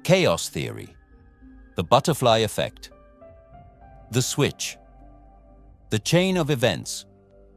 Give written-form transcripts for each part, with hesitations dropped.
Chaos theory. The butterfly effect. The switch. The chain of events.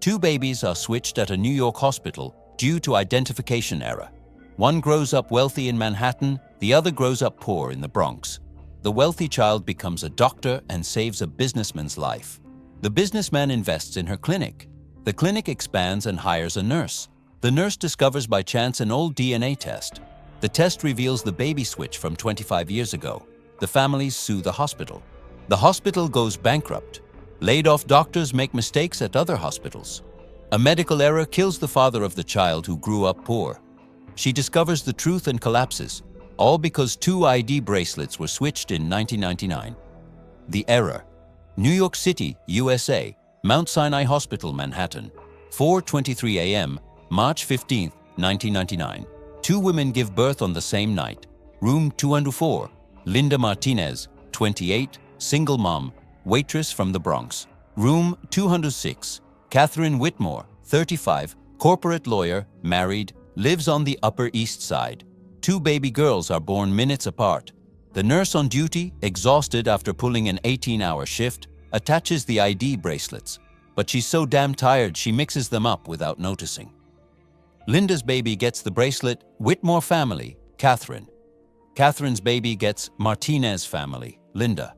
Two babies are switched at a New York hospital due to identification error. One grows up wealthy in Manhattan, the other grows up poor in the Bronx. The wealthy child becomes a doctor and saves a businessman's life. The businessman invests in her clinic. The clinic expands and hires a nurse. The nurse discovers by chance an old DNA test. The test reveals the baby switch from 25 years ago. The families sue the hospital. The hospital goes bankrupt. Laid-off doctors make mistakes at other hospitals. A medical error kills the father of the child who grew up poor. She discovers the truth and collapses, all because two ID bracelets were switched in 1999. The error. New York City, USA, Mount Sinai Hospital, Manhattan, 4:23 a.m., March 15, 1999. Two women give birth on the same night. Room 204, Linda Martinez, 28, single mom, waitress from the Bronx. Room 206, Catherine Whitmore, 35, corporate lawyer, married, lives on the Upper East Side. Two baby girls are born minutes apart. The nurse on duty, exhausted after pulling an 18-hour shift, attaches the ID bracelets, but she's so damn tired she mixes them up without noticing. Linda's baby gets the bracelet Whitmore family, Catherine. Catherine's baby gets Martinez family, Linda.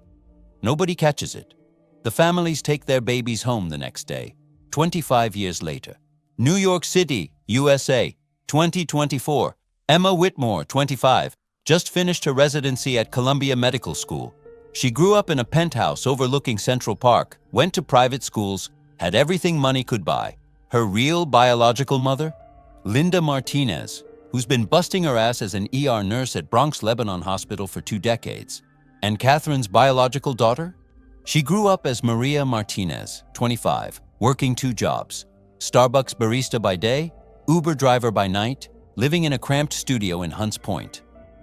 Nobody catches it. The families take their babies home the next day, 25 years later. New York City, USA, 2024. Emma Whitmore, 25, just finished her residency at Columbia Medical School. She grew up in a penthouse overlooking Central Park, went to private schools, had everything money could buy. Her real biological mother? Linda Martinez, who's been busting her ass as an ER nurse at Bronx Lebanon Hospital for 2 decades. And Catherine's biological daughter? She grew up as Maria Martinez, 25, working 2 jobs. Starbucks barista by day, Uber driver by night, living in a cramped studio in Hunts Point.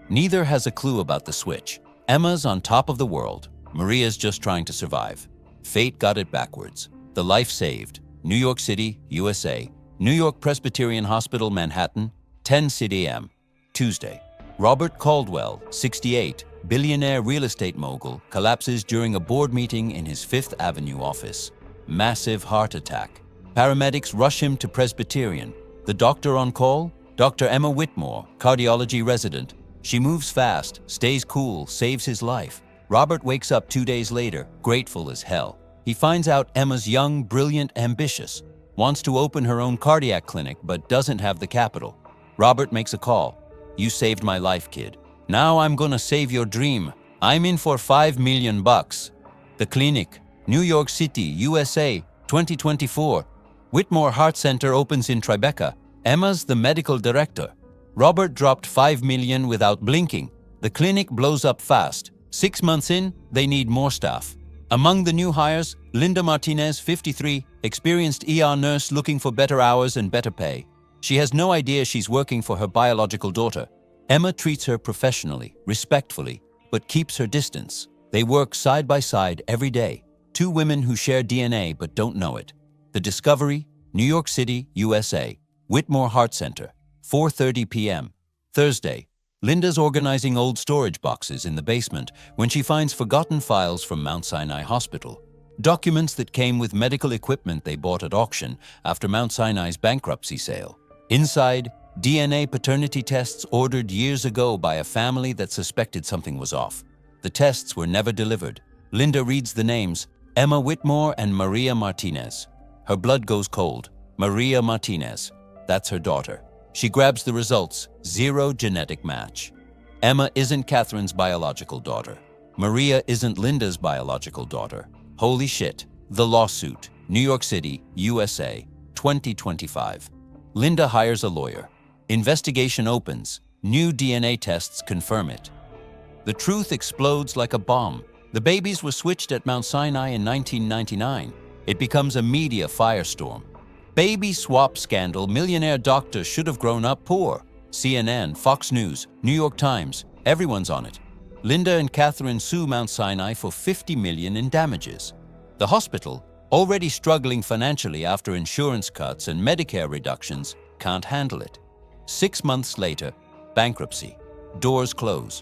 Neither has a clue about the switch. Emma's on top of the world. Maria's just trying to survive. Fate got it backwards. The life saved. New York City, USA. New York Presbyterian Hospital, Manhattan, 10:00 a.m. Tuesday. Robert Caldwell, 68, billionaire real estate mogul, collapses during a board meeting in his Fifth Avenue office. Massive heart attack. Paramedics rush him to Presbyterian. The doctor on call? Dr. Emma Whitmore, cardiology resident. She moves fast, stays cool, saves his life. Robert wakes up 2 days later, grateful as hell. He finds out Emma's young, brilliant, ambitious. Wants to open her own cardiac clinic but doesn't have the capital. Robert makes a call. You saved my life, kid. Now I'm gonna save your dream. I'm in for $5 million. The clinic, New York City, USA, 2024. Whitmore Heart Center opens in Tribeca. Emma's the medical director. Robert dropped $5 million without blinking. The clinic blows up fast. 6 months in, they need more staff. Among the new hires, Linda Martinez, 53, experienced ER nurse looking for better hours and better pay. She has no idea she's working for her biological daughter. Emma treats her professionally, respectfully, but keeps her distance. They work side by side every day. 2 women who share DNA but don't know it. The discovery, New York City, USA. Whitmore Heart Center, 4:30 p.m. Thursday. Linda's organizing old storage boxes in the basement when she finds forgotten files from Mount Sinai Hospital. Documents that came with medical equipment they bought at auction after Mount Sinai's bankruptcy sale. Inside, DNA paternity tests ordered years ago by a family that suspected something was off. The tests were never delivered. Linda reads the names, Emma Whitmore and Maria Martinez. Her blood goes cold. Maria Martinez. That's her daughter. She grabs the results, 0 genetic match. Emma isn't Catherine's biological daughter. Maria isn't Linda's biological daughter. Holy shit. The lawsuit, New York City, USA, 2025. Linda hires a lawyer. Investigation opens. New DNA tests confirm it. The truth explodes like a bomb. The babies were switched at Mount Sinai in 1999. It becomes a media firestorm. Baby swap scandal, millionaire doctor should have grown up poor. CNN, Fox News, New York Times, everyone's on it. Linda and Catherine sue Mount Sinai for $50 million in damages. The hospital, already struggling financially after insurance cuts and Medicare reductions, can't handle it. 6 months later, bankruptcy. Doors close.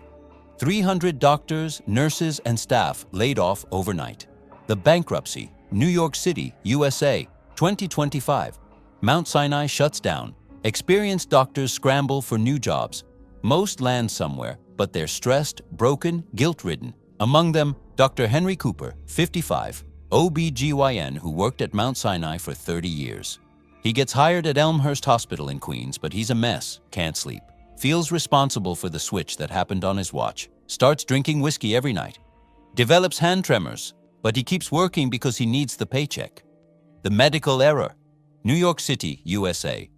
300 doctors, nurses, and staff laid off overnight. The bankruptcy, New York City, USA, 2025. Mount Sinai shuts down. Experienced doctors scramble for new jobs. Most land somewhere, but they're stressed, broken, guilt-ridden. Among them, Dr. Henry Cooper, 55, OB/GYN who worked at Mount Sinai for 30 years. He gets hired at Elmhurst Hospital in Queens, but he's a mess, can't sleep. Feels responsible for the switch that happened on his watch. Starts drinking whiskey every night. Develops hand tremors, but he keeps working because he needs the paycheck. The medical error. New York City, USA.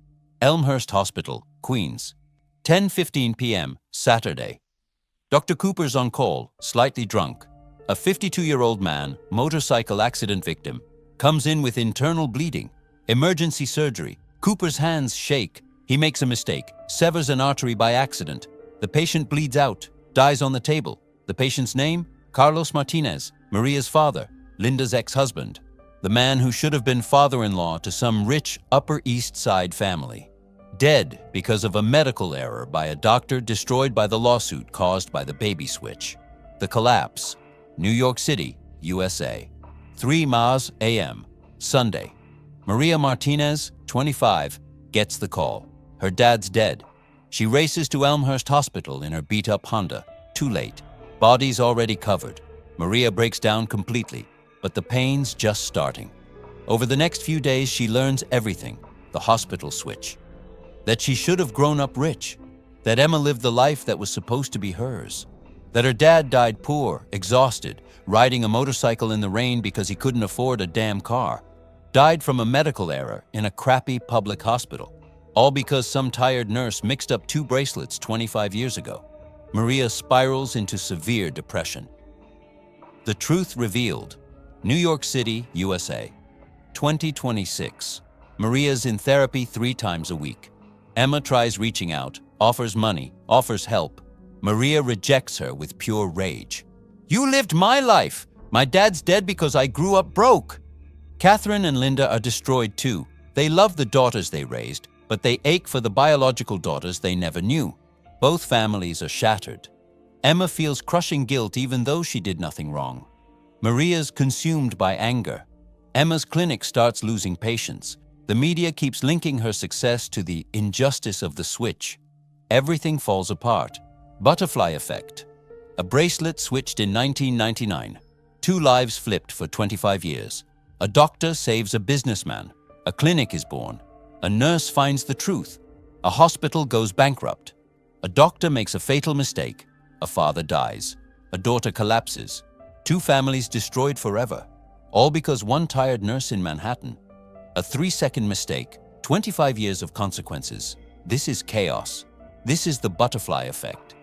Elmhurst Hospital, Queens. 10:15 p.m., Saturday. Dr. Cooper's on call, slightly drunk. A 52-year-old man, motorcycle accident victim, comes in with internal bleeding. Emergency surgery. Cooper's hands shake. He makes a mistake, severs an artery by accident. The patient bleeds out, dies on the table. The patient's name? Carlos Martinez, Maria's father, Linda's ex-husband. The man who should have been father-in-law to some rich Upper East Side family. Dead because of a medical error by a doctor, destroyed by the lawsuit caused by the baby switch. The collapse. New York City, USA. 3 a.m., Sunday. Maria Martinez, 25, gets the call. Her dad's dead. She races to Elmhurst Hospital in her beat-up Honda. Too late. Body's already covered. Maria breaks down completely, but the pain's just starting. Over the next few days, she learns everything. The hospital switch. That she should have grown up rich. That Emma lived the life that was supposed to be hers. That her dad died poor, exhausted, riding a motorcycle in the rain because he couldn't afford a damn car. Died from a medical error in a crappy public hospital. All because some tired nurse mixed up 2 bracelets 25 years ago. Maria spirals into severe depression. The truth revealed. New York City, USA. 2026. Maria's in therapy 3 times a week. Emma tries reaching out, offers money, offers help. Maria rejects her with pure rage. "You lived my life! My dad's dead because I grew up broke!" Catherine and Linda are destroyed too. They love the daughters they raised, but they ache for the biological daughters they never knew. Both families are shattered. Emma feels crushing guilt even though she did nothing wrong. Maria's consumed by anger. Emma's clinic starts losing patients. The media keeps linking her success to the injustice of the switch. Everything falls apart. Butterfly effect. A bracelet switched in 1999. 2 lives flipped for 25 years. A doctor saves a businessman. A clinic is born. A nurse finds the truth. A hospital goes bankrupt. A doctor makes a fatal mistake. A father dies. A daughter collapses. 2 families destroyed forever. All because one tired nurse in Manhattan. A 3-second mistake. 25 years of consequences. This is chaos. This is the butterfly effect.